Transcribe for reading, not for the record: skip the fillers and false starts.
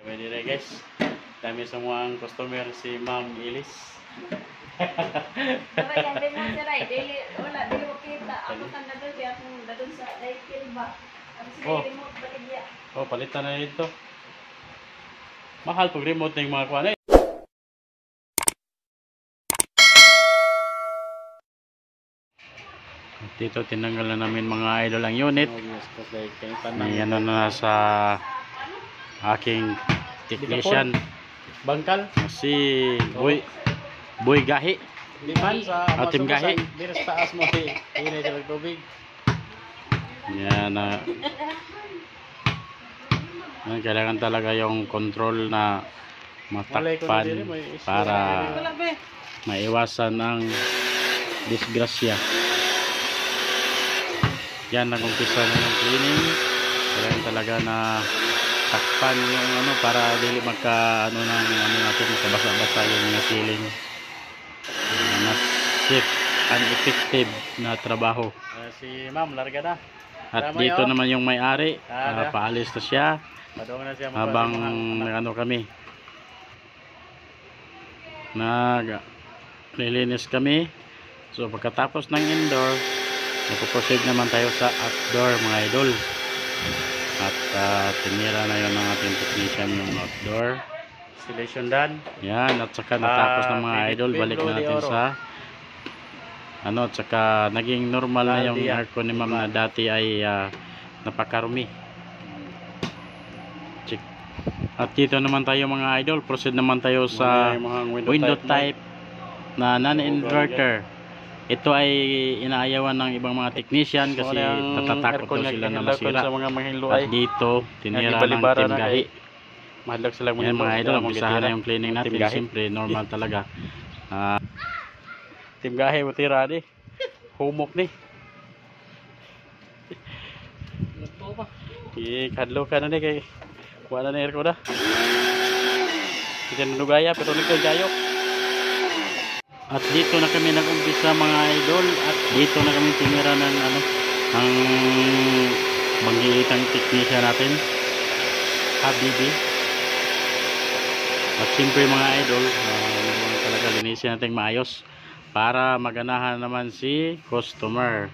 Pwede rin guys. Dami semua ang customer si Ma'am Ilis. Pero yan din mo siya rin. Wala, dili mo kita. Ako tanda doon, kaya kung dadun sa Daykill ba. Ako Oh. sa remote baligya. Oh, palitan na ito. Mahal pag remote ng mga kuwan eh. Dito tinanggal na namin mga idol ang unit. Ayan na sa aking technician. Bangkal. Si Boy Gahi. Di man sa Atim Gahi. Dito sa taas mo si inay sa tubig. Yan na. Kailangan talaga yung control na matakpan para maiwasan ang disgrasya. Yan, nag-umpisa na yung cleaning. Kailangan talaga na takpan yung ano para dili magka ano ng ano natin basa-basa yung ceiling. Mas safe and effective na trabaho. Si Ma'am larga na. At dito naman yung may-ari, paalis na siya Padong na siya habang ano kami. Naglilinis kami. So pagkatapos ng indoor, napoproceed naman tayo sa outdoor mga idol. At tinira na yun ng ating technician yung outdoor. installation done. Yan, at saka natapos ng mga idol, balik na natin sa ano, at saka naging normal na yung aircon ni ma'am na dati ay napakarumi. Check. At dito naman tayo mga idol, proceed naman tayo sa window type na non-inverter. Ito ay inaayawan ng ibang mga technician kasi natatakot daw sila na masira. At dito, tinira ng Team Gahi. Mahal sila Yan mga idol, umpisahan na yung cleaning natin. Siyempre, normal talaga. Team Gahi mo tira ni. Humok ni. Kadlo ka na ni kay wala na aircon na. Hindi na nugaya pero nito gayo. At dito na kami nag-umpisa mga idol, at dito na kami tinira ng ano, ang banggitang technician natin, Habibi. At siyempre mga idol, talaga linisin natin maayos para maganahan naman si customer.